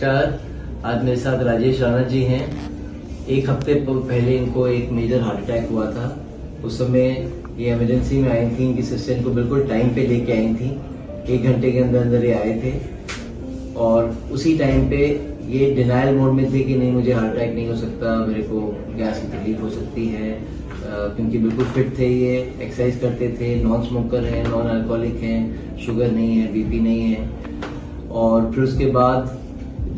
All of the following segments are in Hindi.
नमस्कार। आज मेरे साथ राजेश राणा जी हैं। एक हफ्ते पहले इनको एक मेजर हार्ट अटैक हुआ था। उस समय ये इमरजेंसी में आई थी। इनकी सिस्टर इनको बिल्कुल टाइम पे लेके आई थी। 1 घंटे के अंदर अंदर ये आए थे और उसी टाइम पे ये डिनायल मोड में थे कि नहीं, मुझे हार्ट अटैक नहीं हो सकता, मेरे को गैस की तकलीफ हो सकती है, क्योंकि बिल्कुल फिट थे। ये एक्सरसाइज करते थे, नॉन स्मोकर हैं, नॉन अल्कोहलिक हैं, शुगर नहीं है, बीपी नहीं है। और फिर उसके बाद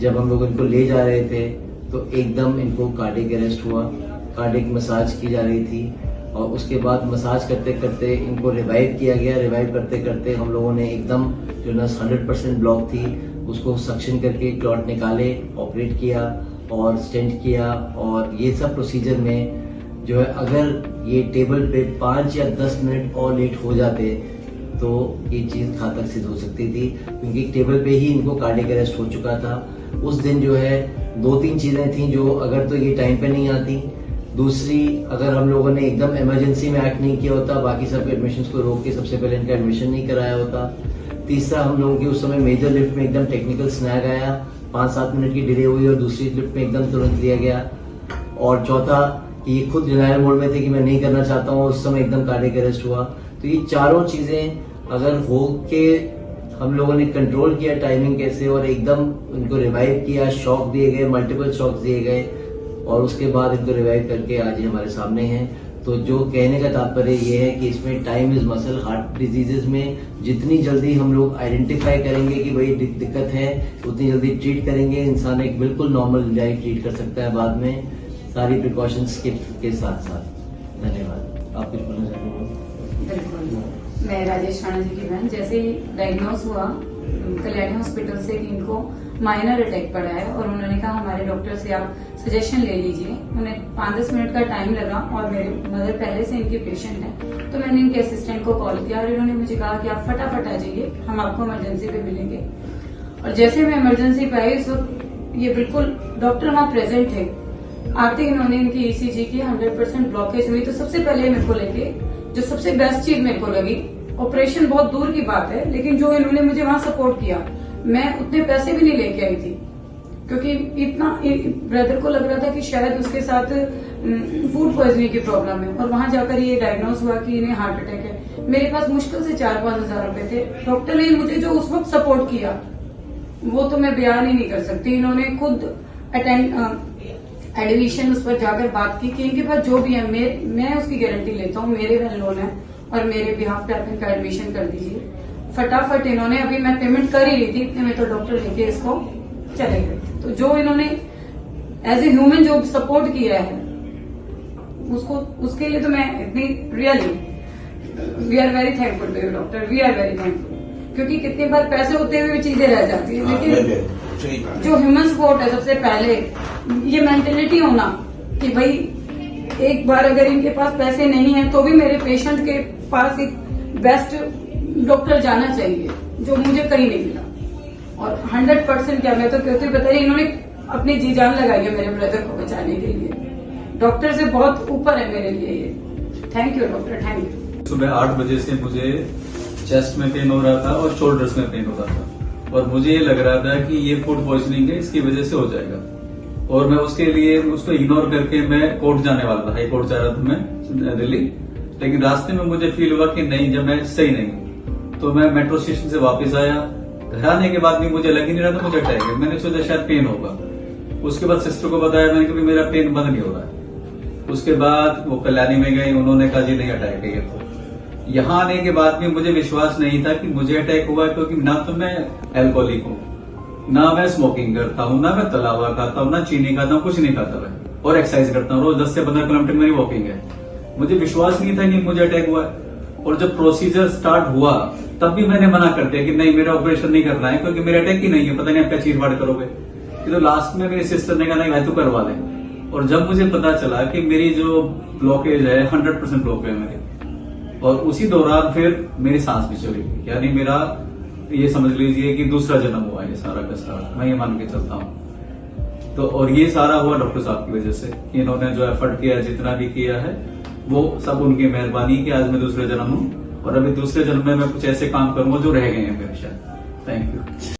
जब हम लोग इनको ले जा रहे थे तो एकदम इनको कार्डियक अरेस्ट हुआ। कार्डियक मसाज की जा रही थी और उसके बाद मसाज करते करते इनको रिवाइव किया गया। रिवाइव करते करते हम लोगों ने एकदम जो नस 100% ब्लॉक थी उसको सक्शन करके क्लॉट निकाले, ऑपरेट किया और स्टेंट किया। और ये सब प्रोसीजर में जो है, अगर ये टेबल पे 5 या 10 मिनट और लेट हो जाते तो ये चीज घातक सिद्ध हो सकती थी, क्योंकि टेबल पे ही इनको कार्डियक अरेस्ट हो चुका था। उस दिन जो है 2-3 चीजें थी जो अगर तो ये टाइम पे नहीं आती, दूसरी अगर हम लोगों ने एकदम इमरजेंसी में एक्ट नहीं किया होता, बाकी सब एडमिशन को रोक के सबसे पहले इनका एडमिशन नहीं कराया होता। तीसरा, हम लोगों की उस समय मेजर लिफ्ट में एकदम टेक्निकल स्नैग आया, 5-7 मिनट की डिले हुई और दूसरी लिफ्ट में एकदम तुरंत लिया गया। और चौथा कि ये खुद डिनायल मोड में थे कि मैं नहीं करना चाहता हूँ, उस समय एकदम कार्डियक अरेस्ट हुआ। तो ये चारों चीजें अगर हो के हम लोगों ने कंट्रोल किया टाइमिंग कैसे, और एकदम इनको रिवाइव किया, शॉक दिए गए, मल्टीपल शॉक दिए गए और उसके बाद इनको रिवाइव करके आज ये हमारे सामने हैं। तो जो कहने का तात्पर्य ये है कि इसमें time is muscle. Heart diseases में जितनी जल्दी हम लोग आइडेंटिफाई करेंगे कि भाई दिक्कत है, उतनी जल्दी ट्रीट करेंगे, इंसान एक बिल्कुल नॉर्मल लाइफ लीड कर सकता है बाद में, सारी प्रिकॉशंस के साथ साथ। धन्यवाद। आप कुछ बोलना चाहते हैं? बिल्कुल, मैं राजेश राणा जी की बहन। जैसे ही डायग्नोज हुआ कल्याणी हॉस्पिटल से कि इनको माइनर अटैक पड़ा है, और उन्होंने कहा हमारे डॉक्टर से आप सजेशन ले लीजिए। उन्हें 5-10 मिनट का टाइम लगा और मेरे मदर पहले से इनकी पेशेंट है, तो मैंने इनके असिस्टेंट को कॉल किया और इन्होंने मुझे कहा कि आप फटाफट आ जाइए, हम आपको इमरजेंसी पे मिलेंगे। और जैसे मैं इमरजेंसी पे आई उस वक्त ये बिल्कुल डॉक्टर वहां प्रेजेंट थे। आते ही इन्होंने इनकी ईसीजी की 100% ब्लॉकेज हुई। तो सबसे पहले मेरे को लेके जो सबसे बेस्ट चीज मेरे को लगी, ऑपरेशन बहुत दूर की बात है, लेकिन जो इन्होंने मुझे वहां सपोर्ट किया, मैं उतने पैसे भी नहीं लेके आई थी, क्योंकि इतना ब्रदर को लग रहा था कि शायद उसके साथ फूड पॉइजनिंग की प्रॉब्लम है, और वहां जाकर ये डायग्नोज हुआ कि इन्हें हार्ट अटैक है। मेरे पास मुश्किल से 4-5 हजार रुपए थे। डॉक्टर ने मुझे जो उस वक्त सपोर्ट किया वो तो मैं बयान ही नहीं कर सकती। इन्होंने खुद एडमिशन उस पर जाकर बात की कि इनके पास जो भी है मैं उसकी गारंटी लेता हूँ, मेरे वेल लोन है और मेरे बिहाफ पे आप इनका एडमिशन कर दीजिए। फटाफट इन्होंने, अभी मैं पेमेंट कर ही रही थी इतने में तो डॉक्टर लेके इसको चले गए। तो जो इन्होंने एज ए ह्यूमन जो सपोर्ट किया है उसके लिए तो मैं इतनी really we are very thankful to you doctor, we are very thankful. क्योंकि कितनी बार पैसे होते हुए भी चीजें रह जाती है, लेकिन जो ह्यूमन सपोर्ट है सबसे पहले, ये मेंटेलिटी होना कि भाई एक बार अगर इनके पास पैसे नहीं है तो भी मेरे पेशेंट के पास एक बेस्ट डॉक्टर जाना चाहिए, जो मुझे कहीं नहीं मिला। और 100% क्या मैं तो कहती बताइए, इन्होंने अपनी जी जान लगाई है मेरे ब्रदर को बचाने के लिए। डॉक्टर से बहुत ऊपर है मेरे लिए ये। Thank you doctor, thank you. सुबह 8 बजे से मुझे चेस्ट में पेन हो रहा था और शोल्डर्स में पेन हो रहा था, और मुझे ये लग रहा था कि ये फूड पॉइजनिंग है, इसकी वजह से हो जाएगा। और मैं उसके लिए उसको इग्नोर करके मैं कोर्ट जाने वाला था, हाई कोर्ट जा रहा था मैं दिल्ली। लेकिन रास्ते में मुझे फील हुआ कि नहीं, जब मैं सही नहीं हूँ, तो मैं मेट्रो स्टेशन से वापस आया। घर आने के बाद भी मुझे लग ही नहीं रहा था मुझे अटैक है। मैंने सोचा शायद पेन होगा। उसके बाद सिस्टर को बताया मैंने कि मेरा पेन बंद नहीं हो रहा है। उसके बाद वो कल्याणी में गए, उन्होंने कहा जी नहीं अटैक है ये। तो यहाँ आने के बाद भी मुझे विश्वास नहीं था कि मुझे अटैक हुआ, क्योंकि ना तो मैं एल्कोहलिक हूँ, ना मैं स्मोकिंग करता हूँ, ना मैं तला हुआ खाता हूँ, ना चीनी खाता हूँ, कुछ नहीं खाता मैं, और एक्सरसाइज करता हूँ। रोज 10 से 15 किलोमीटर मेरी वॉकिंग है। मुझे विश्वास नहीं था कि मुझे अटैक हुआ है। और जब प्रोसीजर स्टार्ट हुआ तब भी मैंने मना कर दिया कि नहीं, मेरा ऑपरेशन नहीं करना है, क्योंकि मेरा अटैक ही नहीं है, पता नहीं आप क्या चीरफाड़ करोगे। तो लास्ट में मेरी सिस्टर ने कहा नहीं भाई तू करवा दे। और जब मुझे पता चला कि मेरी जो ब्लॉकेज है 100% ब्लॉकेज है मेरी, और उसी दौरान फिर मेरी सांस भी चली गई। यानी मेरा ये समझ लीजिए कि दूसरा जन्म हुआ ये सारा का सारा, मैं ये मान के चलता हूँ। तो और ये सारा हुआ डॉक्टर साहब की वजह से कि इन्होंने जो एफर्ट किया, जितना भी किया है, वो सब उनकी मेहरबानी की आज मैं दूसरे जन्म हूँ। और अभी दूसरे जन्म में मैं कुछ ऐसे काम करूंगा जो रह गए हैं मेरे शायद। Thank you.